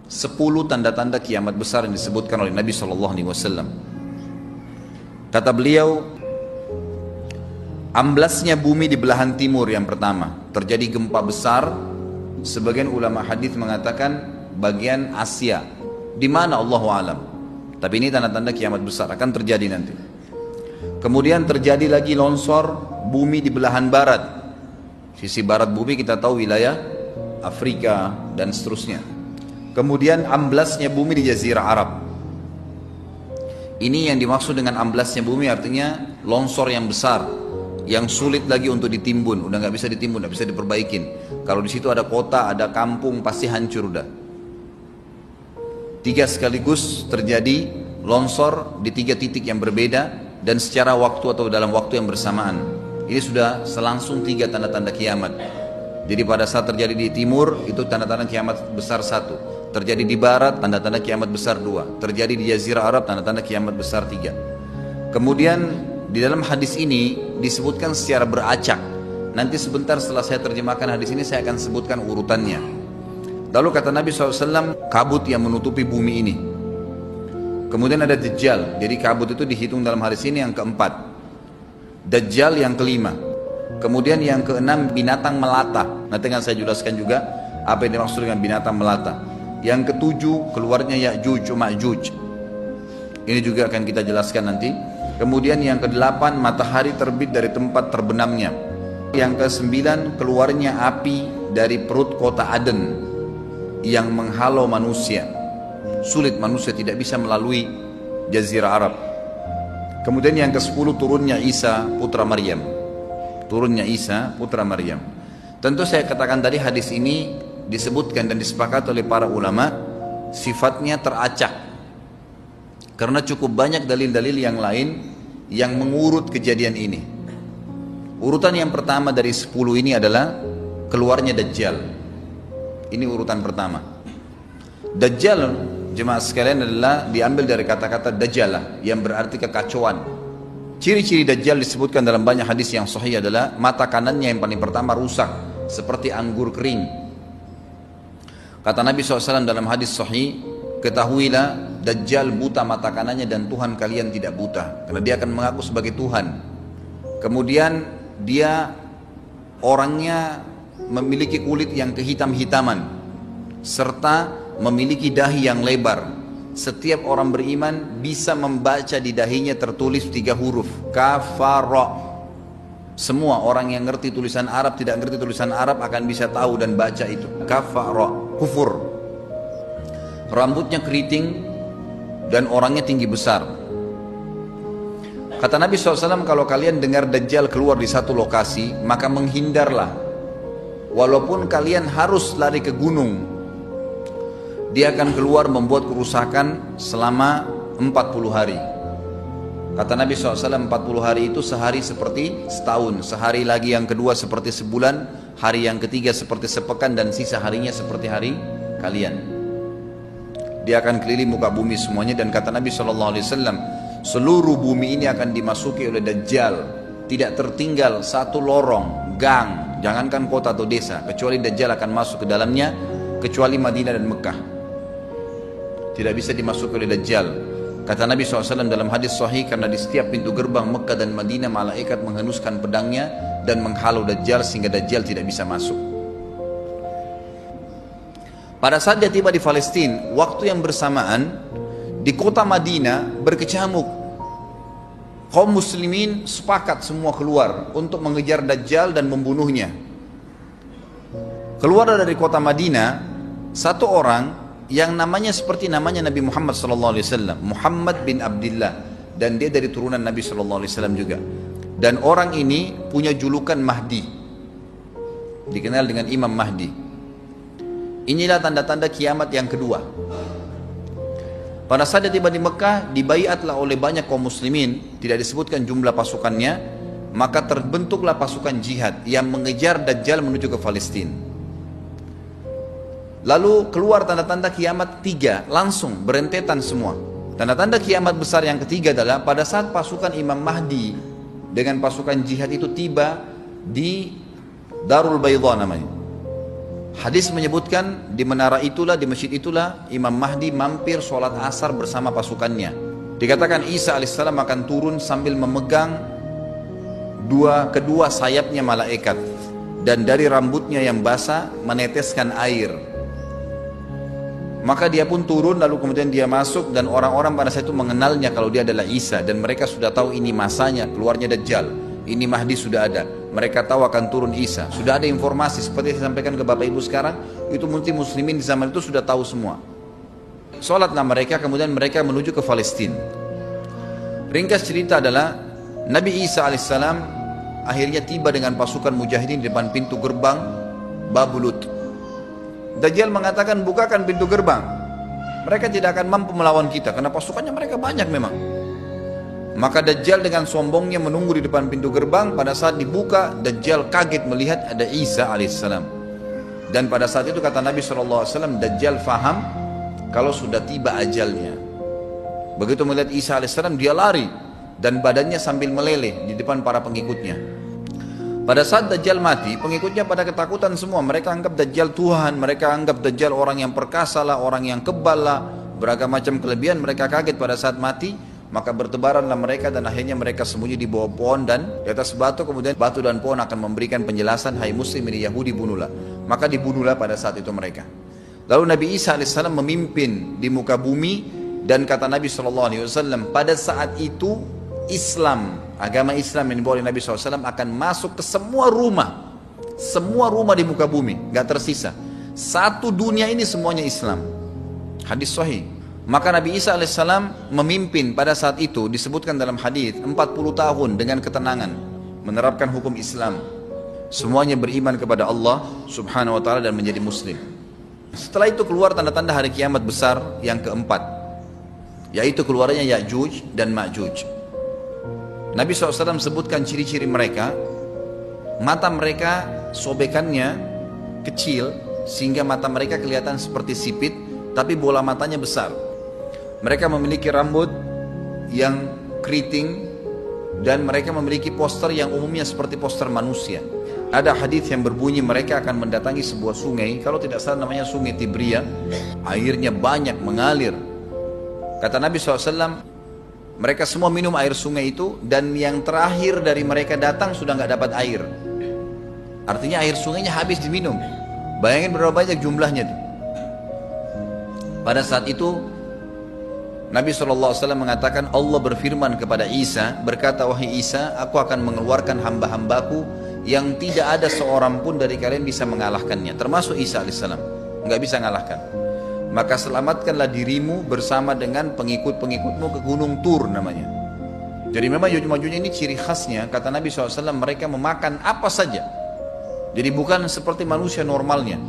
10 tanda-tanda kiamat besar yang disebutkan oleh Nabi SAW. Kata beliau, amblasnya bumi di belahan timur yang pertama, terjadi gempa besar. Sebagian ulama hadis mengatakan bagian Asia, di mana Allahu alam. Tapi ini tanda-tanda kiamat besar akan terjadi nanti. Kemudian terjadi lagi longsor bumi di belahan barat. Sisi barat bumi kita tahu wilayah Afrika dan seterusnya. Kemudian amblasnya bumi di Jazirah Arab. Ini yang dimaksud dengan amblasnya bumi, artinya longsor yang besar, yang sulit lagi untuk ditimbun, udah nggak bisa ditimbun, nggak bisa diperbaikin. Kalau di situ ada kota, ada kampung, pasti hancur udah. 3 sekaligus terjadi longsor di 3 titik yang berbeda dan secara waktu atau dalam waktu yang bersamaan. Ini sudah selangsung 3 tanda-tanda kiamat. Jadi pada saat terjadi di timur itu tanda-tanda kiamat besar 1. Terjadi di barat, tanda-tanda kiamat besar 2. Terjadi di Jazirah Arab, tanda-tanda kiamat besar 3. Kemudian di dalam hadis ini disebutkan secara beracak. Nanti sebentar setelah saya terjemahkan hadis ini, saya akan sebutkan urutannya. Lalu kata Nabi SAW, kabut yang menutupi bumi ini. Kemudian ada Dajjal. Jadi kabut itu dihitung dalam hadis ini yang keempat. Dajjal yang kelima. Kemudian yang keenam binatang melata. Nanti akan saya jelaskan juga apa yang dimaksud dengan binatang melata. Yang ketujuh keluarnya Ya'juj Ma'juj. Ini juga akan kita jelaskan nanti. Kemudian yang kedelapan matahari terbit dari tempat terbenamnya. Yang kesembilan keluarnya api dari perut kota Aden yang menghalau manusia. Sulit, manusia tidak bisa melalui Jazirah Arab. Kemudian yang ke-10 turunnya Isa putra Maryam. Turunnya Isa putra Maryam. Tentu saya katakan tadi hadis ini disebutkan dan disepakati oleh para ulama sifatnya teracak. Karena cukup banyak dalil-dalil yang lain yang mengurut kejadian ini. Urutan yang pertama dari 10 ini adalah keluarnya Dajjal. Ini urutan pertama. Dajjal, jemaah sekalian, adalah diambil dari kata-kata Dajjalah yang berarti kekacauan. Ciri-ciri Dajjal disebutkan dalam banyak hadis yang sahih adalah mata kanannya yang paling pertama rusak seperti anggur kering. Kata Nabi SAW dalam hadis sahih, ketahuilah Dajjal buta mata kanannya dan Tuhan kalian tidak buta, karena dia akan mengaku sebagai Tuhan. Kemudian dia orangnya memiliki kulit yang kehitam-hitaman serta memiliki dahi yang lebar. Setiap orang beriman bisa membaca di dahinya tertulis 3 huruf kafara. Semua orang yang ngerti tulisan Arab, tidak ngerti tulisan Arab akan bisa tahu dan baca itu kafara, kufur. Rambutnya keriting dan orangnya tinggi besar. Kata Nabi SAW, kalau kalian dengar Dajjal keluar di satu lokasi, maka menghindarlah. Walaupun kalian harus lari ke gunung, dia akan keluar membuat kerusakan selama 40 hari. Kata Nabi SAW, 40 hari itu sehari seperti setahun, sehari lagi yang kedua seperti sebulan, hari yang ketiga seperti sepekan, dan sisa harinya seperti hari kalian. Dia akan keliling muka bumi semuanya. Dan kata Nabi SAW, seluruh bumi ini akan dimasuki oleh Dajjal. Tidak tertinggal satu lorong, gang, jangankan kota atau desa, kecuali Dajjal akan masuk ke dalamnya, kecuali Madinah dan Mekah. Tidak bisa dimasuki oleh Dajjal. Kata Nabi SAW dalam hadis sahih, karena di setiap pintu gerbang Mekah dan Madinah malaikat menghenuskan pedangnya dan menghalau Dajjal sehingga Dajjal tidak bisa masuk. Pada saat dia tiba di Palestina, waktu yang bersamaan di kota Madinah berkecamuk. Kaum muslimin sepakat semua keluar untuk mengejar Dajjal dan membunuhnya. Keluar dari kota Madinah satu orang yang namanya seperti namanya Nabi Muhammad SAW, Muhammad bin Abdullah, dan dia dari turunan Nabi SAW juga. Dan orang ini punya julukan Mahdi, dikenal dengan Imam Mahdi. Inilah tanda-tanda kiamat yang kedua. Pada saat dia tiba di Mekah, dibaiatlah oleh banyak kaum muslimin, tidak disebutkan jumlah pasukannya, maka terbentuklah pasukan jihad yang mengejar Dajjal menuju ke Palestina. Lalu keluar tanda-tanda kiamat 3, langsung berentetan semua. Tanda-tanda kiamat besar yang ketiga adalah pada saat pasukan Imam Mahdi dengan pasukan jihad itu tiba di Darul Baydha namanya. Hadis menyebutkan di menara itulah, di masjid itulah Imam Mahdi mampir sholat asar bersama pasukannya. Dikatakan Isa alaihissalam akan turun sambil memegang kedua sayapnya malaikat, dan dari rambutnya yang basah meneteskan air. Maka dia pun turun, lalu kemudian dia masuk, dan orang-orang pada saat itu mengenalnya kalau dia adalah Isa, dan mereka sudah tahu ini masanya keluarnya Dajjal, ini Mahdi sudah ada. Mereka tahu akan turun Isa, sudah ada informasi seperti yang saya sampaikan ke Bapak Ibu sekarang. Itu muslimin di zaman itu sudah tahu semua. Sholatlah mereka, kemudian mereka menuju ke Palestina. Ringkas cerita adalah Nabi Isa alaihissalam akhirnya tiba dengan pasukan mujahidin di depan pintu gerbang Babulut. Dajjal mengatakan, bukakan pintu gerbang, mereka tidak akan mampu melawan kita karena pasukannya mereka banyak memang. Maka Dajjal dengan sombongnya menunggu di depan pintu gerbang. Pada saat dibuka, Dajjal kaget melihat ada Isa alaihissalam. Dan pada saat itu kata Nabi SAW, Dajjal faham kalau sudah tiba ajalnya. Begitu melihat Isa alaihissalam, dia lari dan badannya sambil meleleh di depan para pengikutnya. Pada saat Dajjal mati, pengikutnya pada ketakutan semua. Mereka anggap Dajjal Tuhan, mereka anggap Dajjal orang yang perkasa lah, orang yang kebal lah, beragam macam kelebihan. Mereka kaget pada saat mati. Maka bertebaranlah mereka dan akhirnya mereka sembunyi di bawah pohon dan di atas batu. Kemudian batu dan pohon akan memberikan penjelasan, hai muslim ini Yahudi, bunuhlah. Maka dibunuhlah pada saat itu mereka. Lalu Nabi Isa alaihissalam memimpin di muka bumi. Dan kata Nabi SAW, pada saat itu Islam, agama Islam yang dibawa oleh Nabi SAW akan masuk ke semua rumah. Semua rumah di muka bumi, gak tersisa. Satu dunia ini semuanya Islam. Hadis sahih. Maka Nabi Isa alaihissalam memimpin pada saat itu, disebutkan dalam hadis 40 tahun dengan ketenangan menerapkan hukum Islam. Semuanya beriman kepada Allah subhanahu wa ta'ala dan menjadi muslim. Setelah itu keluar tanda-tanda hari kiamat besar yang keempat, yaitu keluarnya Ya'juj dan Ma'juj. Nabi SAW sebutkan ciri-ciri mereka. Mata mereka sobekannya kecil sehingga mata mereka kelihatan seperti sipit, tapi bola matanya besar. Mereka memiliki rambut yang keriting dan mereka memiliki poster yang umumnya seperti poster manusia. Ada hadis yang berbunyi mereka akan mendatangi sebuah sungai, kalau tidak salah namanya sungai Tibria, airnya banyak mengalir. Kata Nabi SAW, mereka semua minum air sungai itu, dan yang terakhir dari mereka datang sudah nggak dapat air. Artinya air sungainya habis diminum. Bayangin berapa banyak jumlahnya tuh. Pada saat itu Nabi SAW mengatakan, Allah berfirman kepada Isa, berkata, wahai Isa, aku akan mengeluarkan hamba-hambaku yang tidak ada seorang pun dari kalian bisa mengalahkannya, termasuk Isa alaihissalam, nggak bisa mengalahkan. Maka selamatkanlah dirimu bersama dengan pengikut-pengikutmu ke Gunung Tur namanya. Jadi memang Ya'juj-Ma'juj ini ciri khasnya, kata Nabi SAW, mereka memakan apa saja. Jadi bukan seperti manusia normalnya.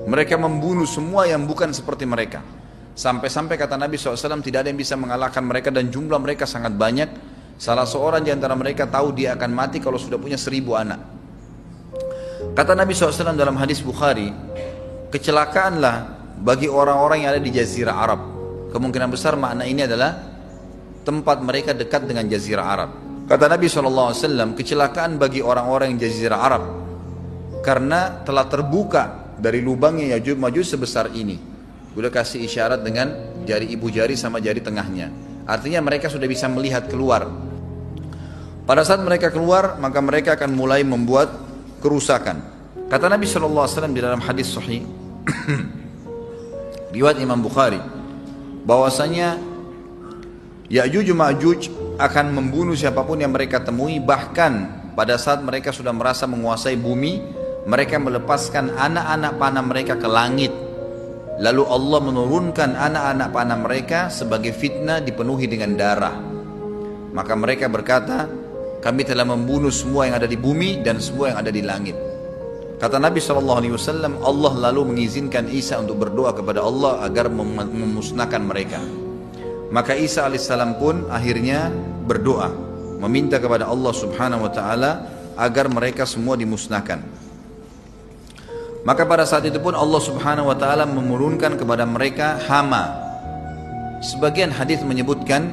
Mereka membunuh semua yang bukan seperti mereka. Sampai-sampai kata Nabi SAW tidak ada yang bisa mengalahkan mereka, dan jumlah mereka sangat banyak. Salah seorang di antara mereka tahu dia akan mati kalau sudah punya 1000 anak. Kata Nabi SAW dalam hadis Bukhari, kecelakaanlah bagi orang-orang yang ada di Jazirah Arab. Kemungkinan besar makna ini adalah tempat mereka dekat dengan Jazirah Arab. Kata Nabi SAW, kecelakaan bagi orang-orang yang Jazirah Arab karena telah terbuka dari lubangnya Ya'juj-Ma'juj sebesar ini. Udah kasih isyarat dengan jari ibu jari sama jari tengahnya. Artinya mereka sudah bisa melihat keluar. Pada saat mereka keluar, maka mereka akan mulai membuat kerusakan. Kata Nabi SAW di dalam hadis sahih riwayat Imam Bukhari, bahwasanya Ya'juj Ma'juj akan membunuh siapapun yang mereka temui. Bahkan pada saat mereka sudah merasa menguasai bumi, mereka melepaskan anak-anak panah mereka ke langit. Lalu Allah menurunkan anak-anak panah mereka sebagai fitnah dipenuhi dengan darah. Maka mereka berkata, kami telah membunuh semua yang ada di bumi dan semua yang ada di langit. Kata Nabi SAW, Allah lalu mengizinkan Isa untuk berdoa kepada Allah agar memusnahkan mereka. Maka Isa alaihissalam pun akhirnya berdoa, meminta kepada Allah subhanahu wa ta'ala agar mereka semua dimusnahkan. Maka pada saat itu pun Allah subhanahu wa ta'ala menurunkan kepada mereka hama. Sebagian hadis menyebutkan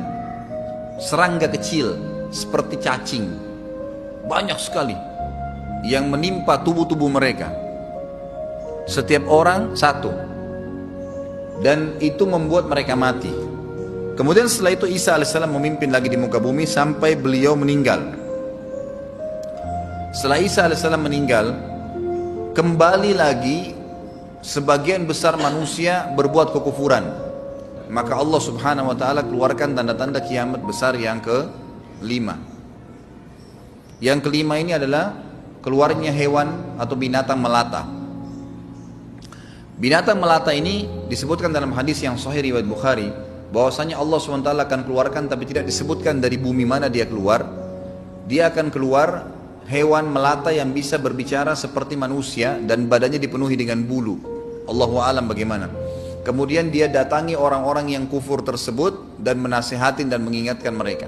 serangga kecil seperti cacing, banyak sekali yang menimpa tubuh-tubuh mereka. Setiap orang satu. Dan itu membuat mereka mati. Kemudian setelah itu Isa alaihissalam memimpin lagi di muka bumi sampai beliau meninggal. Setelah Isa alaihissalam meninggal, kembali lagi sebagian besar manusia berbuat kekufuran. Maka Allah subhanahu wa ta'ala keluarkan tanda-tanda kiamat besar yang kelima. Yang kelima ini adalah keluarnya hewan atau binatang melata. Binatang melata ini disebutkan dalam hadis yang sahih riwayat Bukhari, bahwasanya Allah SWT akan keluarkan, tapi tidak disebutkan dari bumi mana dia keluar. Dia akan keluar hewan melata yang bisa berbicara seperti manusia dan badannya dipenuhi dengan bulu. Allahu a'lam bagaimana. Kemudian dia datangi orang-orang yang kufur tersebut dan menasihatin dan mengingatkan mereka.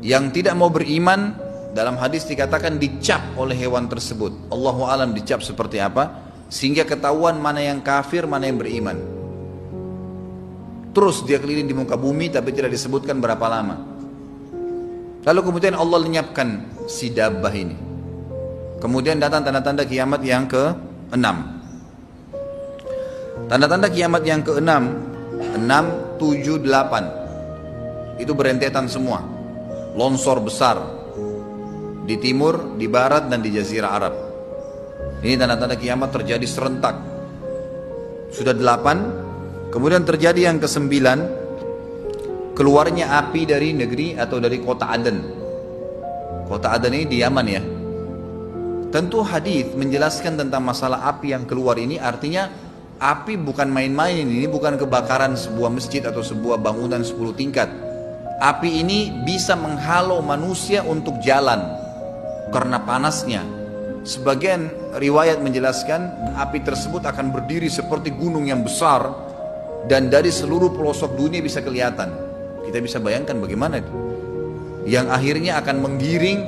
Yang tidak mau beriman, dalam hadis dikatakan dicap oleh hewan tersebut. Allahu a'lam dicap seperti apa, sehingga ketahuan mana yang kafir, mana yang beriman. Terus dia keliling di muka bumi tapi tidak disebutkan berapa lama. Lalu kemudian Allah lenyapkan si dabbah ini. Kemudian datang tanda-tanda kiamat yang ke-6. Tanda-tanda kiamat yang ke-6, 6, 7, 8. Itu berentetan semua. Longsor besar di timur, di barat, dan di jazirah Arab. Ini tanda-tanda kiamat terjadi serentak. Sudah 8. Kemudian terjadi yang ke-9, keluarnya api dari negeri atau dari kota Aden. Kota Aden ini di Yaman ya. Tentu hadis menjelaskan tentang masalah api yang keluar ini, artinya api bukan main-main, ini bukan kebakaran sebuah masjid atau sebuah bangunan 10 tingkat. Api ini bisa menghalau manusia untuk jalan karena panasnya. Sebagian riwayat menjelaskan api tersebut akan berdiri seperti gunung yang besar dan dari seluruh pelosok dunia bisa kelihatan. Kita bisa bayangkan bagaimana itu, yang akhirnya akan menggiring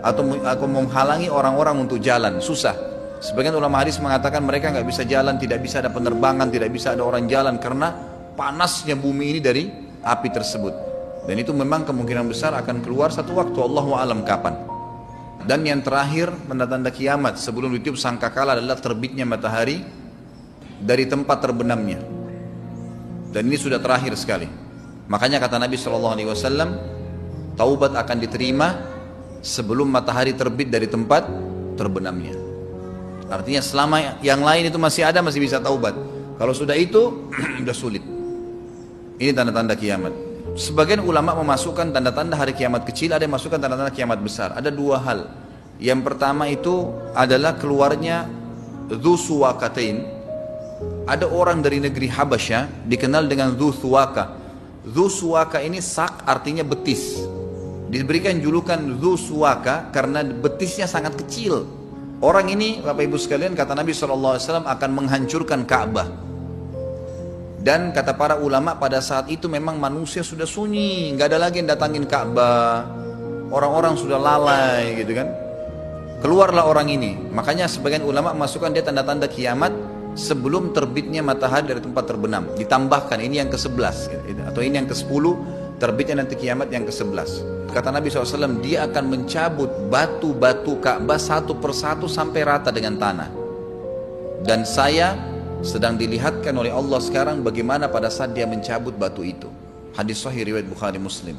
atau menghalangi orang-orang untuk jalan, susah. Sebagian ulama hadis mengatakan mereka nggak bisa jalan, tidak bisa ada penerbangan, tidak bisa ada orang jalan karena panasnya bumi ini dari api tersebut. Dan itu memang kemungkinan besar akan keluar satu waktu, Allahu a'lam kapan. Dan yang terakhir, tanda-tanda kiamat sebelum ditiup sangkakala adalah terbitnya matahari dari tempat terbenamnya. Dan ini sudah terakhir sekali. Makanya kata Nabi SAW, taubat akan diterima sebelum matahari terbit dari tempat terbenamnya. Artinya selama yang lain itu masih ada, masih bisa taubat. Kalau sudah itu, sudah sulit. Ini tanda-tanda kiamat. Sebagian ulama memasukkan tanda-tanda hari kiamat kecil, ada yang masukkan tanda-tanda kiamat besar. Ada dua hal. Yang pertama itu adalah keluarnya Dzu Suwakatain. Ada orang dari negeri Habasyah dikenal dengan Dzu Suwaka. Dzu Suwaka ini sak artinya betis. Diberikan julukan Dzu Suwaka karena betisnya sangat kecil. Orang ini, Bapak Ibu sekalian, kata Nabi SAW akan menghancurkan Ka'bah. Dan kata para ulama pada saat itu memang manusia sudah sunyi, nggak ada lagi yang datangin Ka'bah. Orang-orang sudah lalai gitu kan. Keluarlah orang ini. Makanya sebagian ulama masukkan dia tanda-tanda kiamat sebelum terbitnya matahari dari tempat terbenam. Ditambahkan ini yang ke-11 gitu. Atau ini yang ke-10, terbitnya nanti kiamat yang ke-11. Kata Nabi SAW, dia akan mencabut batu-batu Ka'bah satu persatu sampai rata dengan tanah. Dan saya sedang dilihatkan oleh Allah sekarang bagaimana pada saat dia mencabut batu itu. Hadis sahih riwayat Bukhari Muslim.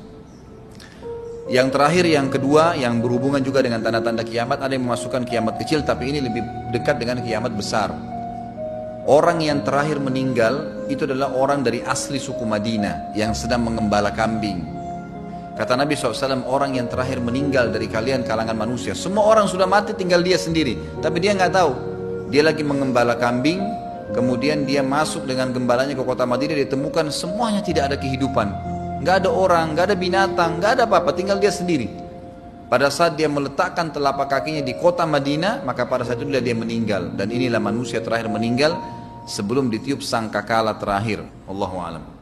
Yang terakhir, yang kedua, yang berhubungan juga dengan tanda-tanda kiamat, ada yang memasukkan kiamat kecil, tapi ini lebih dekat dengan kiamat besar. Orang yang terakhir meninggal itu adalah orang dari asli suku Madinah yang sedang mengembala kambing. Kata Nabi SAW, orang yang terakhir meninggal dari kalian kalangan manusia, semua orang sudah mati, tinggal dia sendiri, tapi dia nggak tahu. Dia lagi mengembala kambing, kemudian dia masuk dengan gembalanya ke kota Madinah, ditemukan semuanya tidak ada kehidupan. Nggak ada orang, nggak ada binatang, nggak ada apa-apa, tinggal dia sendiri. Pada saat dia meletakkan telapak kakinya di kota Madinah, maka pada saat itu dia meninggal. Dan inilah manusia terakhir meninggal sebelum ditiup sangkakala terakhir. Allahu a'lam.